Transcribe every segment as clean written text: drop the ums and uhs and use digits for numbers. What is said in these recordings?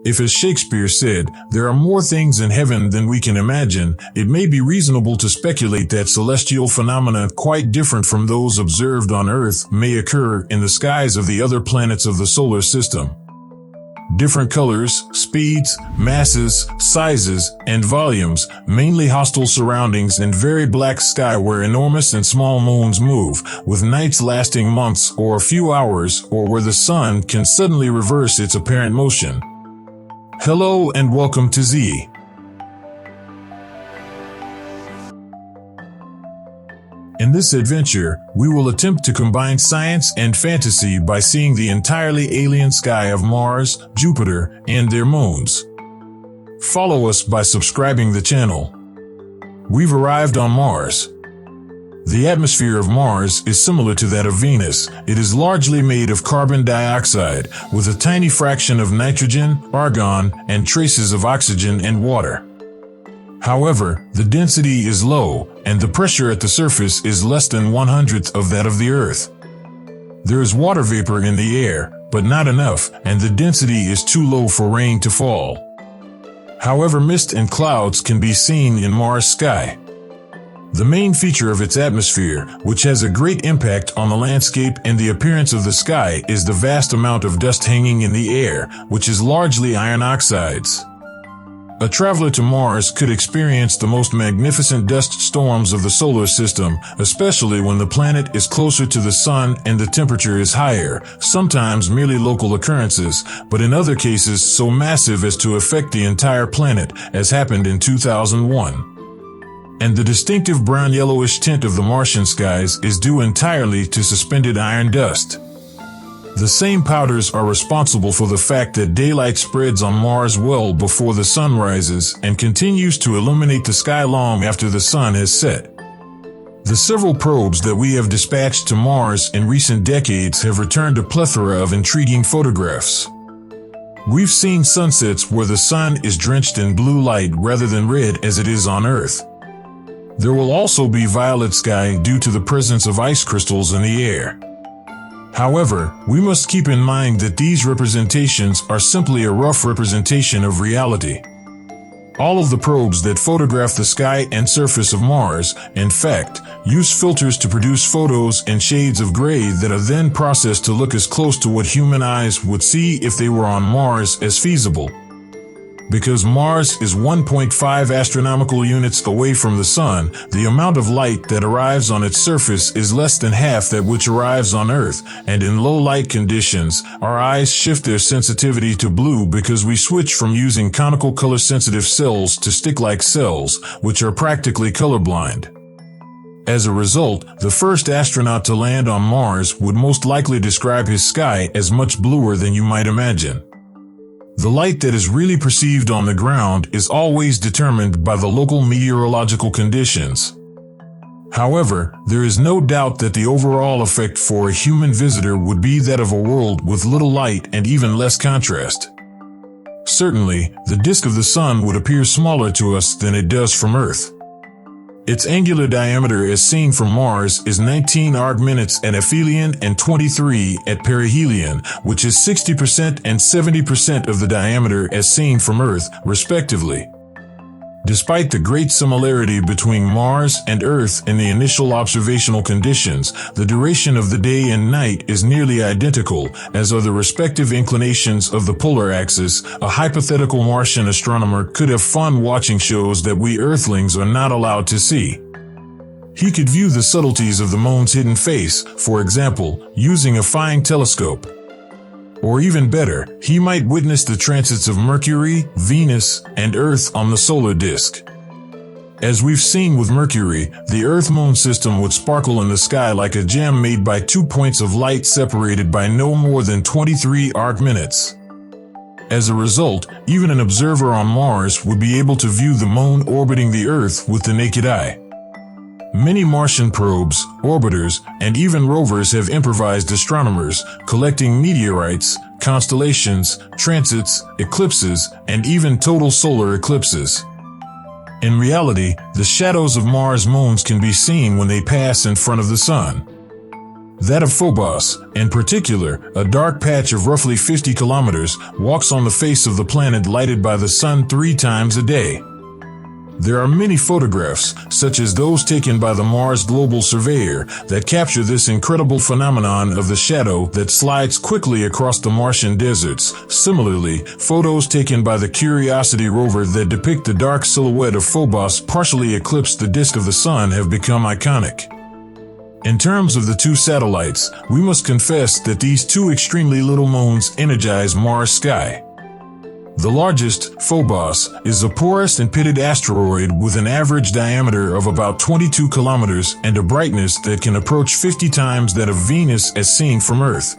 If, as Shakespeare said, there are more things in heaven than we can imagine, it may be reasonable to speculate that celestial phenomena quite different from those observed on Earth may occur in the skies of the other planets of the solar system. Different colors, speeds, masses, sizes, and volumes, mainly hostile surroundings and very black sky where enormous and small moons move, with nights lasting months or a few hours, or where the sun can suddenly reverse its apparent motion. Hello and welcome to Z. In this adventure, we will attempt to combine science and fantasy by seeing the entirely alien sky of Mars, Jupiter, and their moons. Follow us by subscribing the channel. We've arrived on Mars. The atmosphere of Mars is similar to that of Venus. It is largely made of carbon dioxide, with a tiny fraction of nitrogen, argon, and traces of oxygen and water. However, the density is low, and the pressure at the surface is less than 1/100th of that of the Earth. There is water vapor in the air, but not enough, and the density is too low for rain to fall. However, mist and clouds can be seen in Mars' sky. The main feature of its atmosphere, which has a great impact on the landscape and the appearance of the sky, is the vast amount of dust hanging in the air, which is largely iron oxides. A traveler to Mars could experience the most magnificent dust storms of the solar system, especially when the planet is closer to the sun and the temperature is higher, sometimes merely local occurrences, but in other cases so massive as to affect the entire planet, as happened in 2001. And the distinctive brown-yellowish tint of the Martian skies is due entirely to suspended iron dust. The same powders are responsible for the fact that daylight spreads on Mars well before the sun rises and continues to illuminate the sky long after the sun has set. The several probes that we have dispatched to Mars in recent decades have returned a plethora of intriguing photographs. We've seen sunsets where the sun is drenched in blue light rather than red as it is on Earth. There will also be violet sky due to the presence of ice crystals in the air. However, we must keep in mind that these representations are simply a rough representation of reality. All of the probes that photograph the sky and surface of Mars, in fact, use filters to produce photos in shades of gray that are then processed to look as close to what human eyes would see if they were on Mars as feasible. Because Mars is 1.5 astronomical units away from the Sun, the amount of light that arrives on its surface is less than half that which arrives on Earth, and in low light conditions, our eyes shift their sensitivity to blue because we switch from using conical color-sensitive cells to stick-like cells, which are practically colorblind. As a result, the first astronaut to land on Mars would most likely describe his sky as much bluer than you might imagine. The light that is really perceived on the ground is always determined by the local meteorological conditions. However, there is no doubt that the overall effect for a human visitor would be that of a world with little light and even less contrast. Certainly, the disk of the sun would appear smaller to us than it does from Earth. Its angular diameter as seen from Mars is 19 arc-minutes at aphelion and 23 at perihelion, which is 60% and 70% of the diameter as seen from Earth, respectively. Despite the great similarity between Mars and Earth in the initial observational conditions, the duration of the day and night is nearly identical, as are the respective inclinations of the polar axis. A hypothetical Martian astronomer could have fun watching shows that we Earthlings are not allowed to see. He could view the subtleties of the moon's hidden face, for example, using a fine telescope. Or even better, he might witness the transits of Mercury, Venus, and Earth on the solar disk. As we've seen with Mercury, the Earth-Moon system would sparkle in the sky like a gem made by 2 points of light separated by no more than 23 arc-minutes. As a result, even an observer on Mars would be able to view the moon orbiting the Earth with the naked eye. Many Martian probes, orbiters, and even rovers have improvised astronomers, collecting meteorites, constellations, transits, eclipses, and even total solar eclipses. In reality, the shadows of Mars moons can be seen when they pass in front of the sun. That of Phobos, in particular, a dark patch of roughly 50 kilometers, walks on the face of the planet lighted by the sun 3 times a day. There are many photographs, such as those taken by the Mars Global Surveyor, that capture this incredible phenomenon of the shadow that slides quickly across the Martian deserts. Similarly, photos taken by the Curiosity rover that depict the dark silhouette of Phobos partially eclipse the disk of the sun have become iconic. In terms of the 2 satellites, we must confess that these 2 extremely little moons energize Mars' sky. The largest, Phobos, is a porous and pitted asteroid with an average diameter of about 22 kilometers and a brightness that can approach 50 times that of Venus as seen from Earth.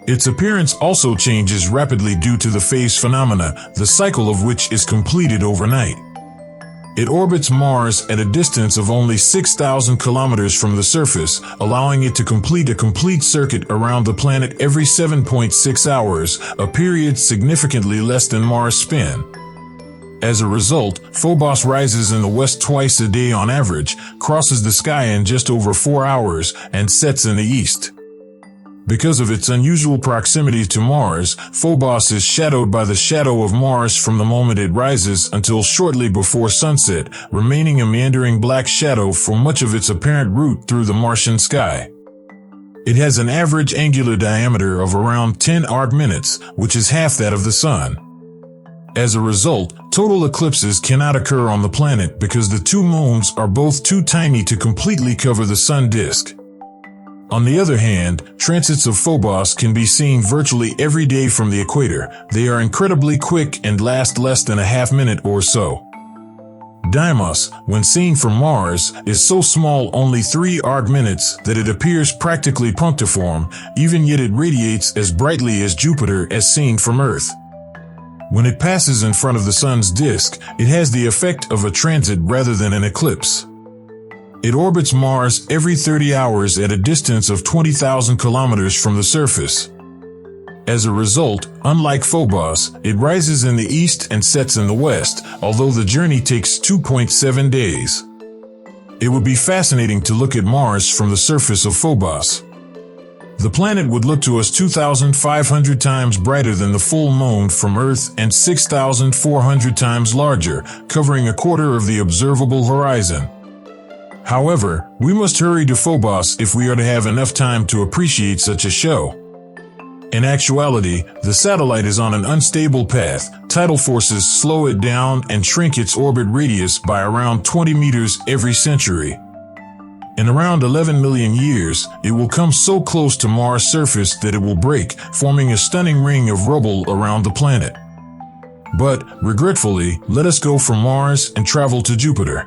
Its appearance also changes rapidly due to the phase phenomena, the cycle of which is completed overnight. It orbits Mars at a distance of only 6,000 kilometers from the surface, allowing it to complete a complete circuit around the planet every 7.6 hours, a period significantly less than Mars' spin. As a result, Phobos rises in the west twice a day on average, crosses the sky in just over 4 hours, and sets in the east. Because of its unusual proximity to Mars, Phobos is shadowed by the shadow of Mars from the moment it rises until shortly before sunset, remaining a meandering black shadow for much of its apparent route through the Martian sky. It has an average angular diameter of around 10 arc-minutes, which is half that of the Sun. As a result, total eclipses cannot occur on the planet because the 2 moons are both too tiny to completely cover the Sun disk. On the other hand, transits of Phobos can be seen virtually every day from the equator. They are incredibly quick and last less than a half-minute or so. Deimos, when seen from Mars, is so small, only 3 arc-minutes, that it appears practically punctiform, even yet it radiates as brightly as Jupiter as seen from Earth. When it passes in front of the Sun's disk, it has the effect of a transit rather than an eclipse. It orbits Mars every 30 hours at a distance of 20,000 kilometers from the surface. As a result, unlike Phobos, it rises in the east and sets in the west, although the journey takes 2.7 days. It would be fascinating to look at Mars from the surface of Phobos. The planet would look to us 2,500 times brighter than the full moon from Earth and 6,400 times larger, covering a quarter of the observable horizon. However, we must hurry to Phobos if we are to have enough time to appreciate such a show. In actuality, the satellite is on an unstable path. Tidal forces slow it down and shrink its orbit radius by around 20 meters every century. In around 11 million years, it will come so close to Mars' surface that it will break, forming a stunning ring of rubble around the planet. But, regretfully, let us go from Mars and travel to Jupiter.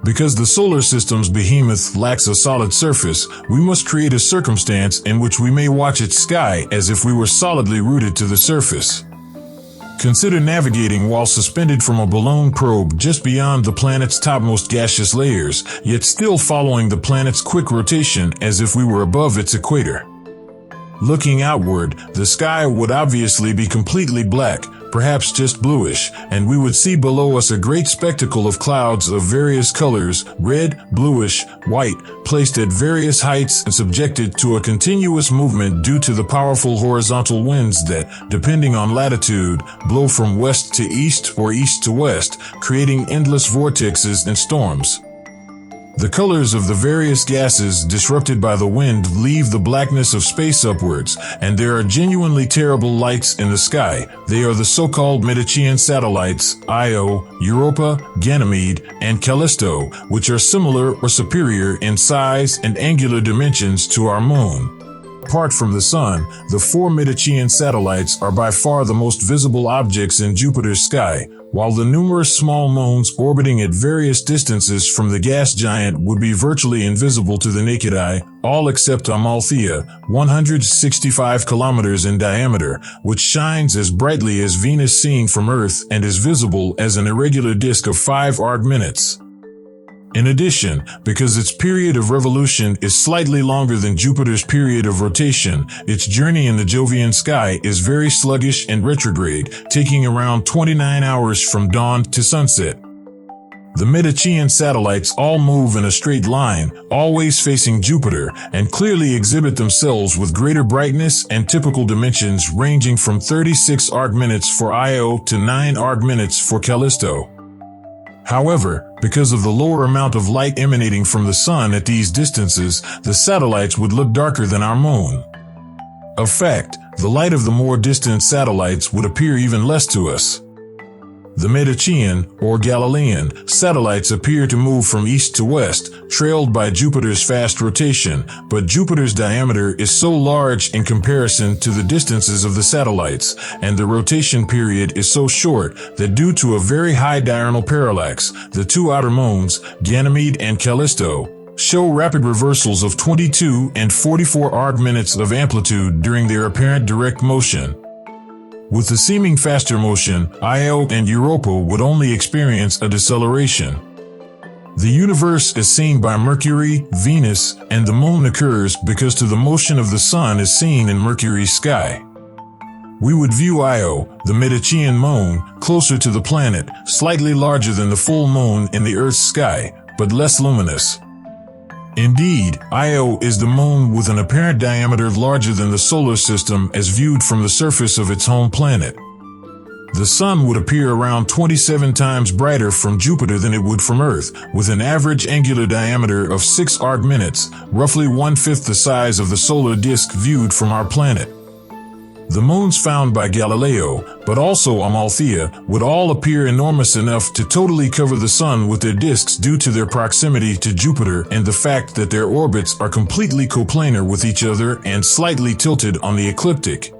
Because the solar system's behemoth lacks a solid surface, we must create a circumstance in which we may watch its sky as if we were solidly rooted to the surface. Consider navigating while suspended from a balloon probe just beyond the planet's topmost gaseous layers, yet still following the planet's quick rotation as if we were above its equator. Looking outward, the sky would obviously be completely black, perhaps just bluish, and we would see below us a great spectacle of clouds of various colors, red, bluish, white, placed at various heights and subjected to a continuous movement due to the powerful horizontal winds that, depending on latitude, blow from west to east or east to west, creating endless vortexes and storms. The colors of the various gases disrupted by the wind leave the blackness of space upwards, and there are genuinely terrible lights in the sky. They are the so-called Medicean satellites, Io, Europa, Ganymede, and Callisto, which are similar or superior in size and angular dimensions to our moon. Apart from the Sun, the 4 Medicean satellites are by far the most visible objects in Jupiter's sky, while the numerous small moons orbiting at various distances from the gas giant would be virtually invisible to the naked eye, all except Amalthea, 165 kilometers in diameter, which shines as brightly as Venus seen from Earth and is visible as an irregular disk of 5 arc-minutes. In addition, because its period of revolution is slightly longer than Jupiter's period of rotation, its journey in the Jovian sky is very sluggish and retrograde, taking around 29 hours from dawn to sunset. The Medicean satellites all move in a straight line, always facing Jupiter, and clearly exhibit themselves with greater brightness and typical dimensions ranging from 36 arc-minutes for Io to 9 arc-minutes for Callisto. However, because of the lower amount of light emanating from the Sun at these distances, the satellites would look darker than our Moon. Of fact, the light of the more distant satellites would appear even less to us. The Medicean, or Galilean, satellites appear to move from east to west, trailed by Jupiter's fast rotation, but Jupiter's diameter is so large in comparison to the distances of the satellites, and the rotation period is so short that due to a very high diurnal parallax, the two outer moons, Ganymede and Callisto, show rapid reversals of 22 and 44 arc-minutes of amplitude during their apparent direct motion. With the seeming faster motion, Io and Europa would only experience a deceleration. The universe is seen by Mercury, Venus, and the Moon occurs because to the motion of the Sun is seen in Mercury's sky. We would view Io, the Medicean moon, closer to the planet, slightly larger than the full moon in the Earth's sky, but less luminous. Indeed, Io is the moon with an apparent diameter larger than the solar system as viewed from the surface of its home planet. The Sun would appear around 27 times brighter from Jupiter than it would from Earth, with an average angular diameter of 6 arc-minutes, roughly 1/5 the size of the solar disk viewed from our planet. The moons found by Galileo, but also Amalthea, would all appear enormous enough to totally cover the Sun with their disks due to their proximity to Jupiter and the fact that their orbits are completely coplanar with each other and slightly tilted on the ecliptic.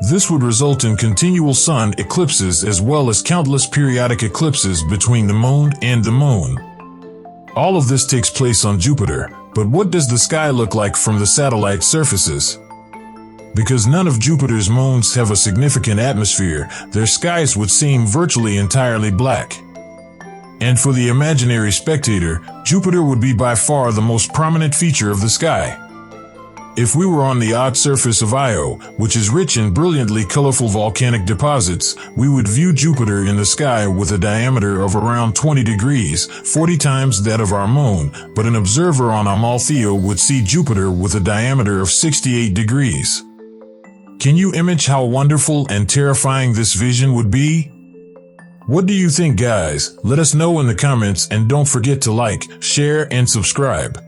This would result in continual Sun eclipses as well as countless periodic eclipses between the Moon and the Moon. All of this takes place on Jupiter, but what does the sky look like from the satellite surfaces? Because none of Jupiter's moons have a significant atmosphere, their skies would seem virtually entirely black. And for the imaginary spectator, Jupiter would be by far the most prominent feature of the sky. If we were on the odd surface of Io, which is rich in brilliantly colorful volcanic deposits, we would view Jupiter in the sky with a diameter of around 20 degrees, 40 times that of our moon, but an observer on Amalthea would see Jupiter with a diameter of 68 degrees. Can you imagine how wonderful and terrifying this vision would be? What do you think, guys? Let us know in the comments and don't forget to like, share, and subscribe.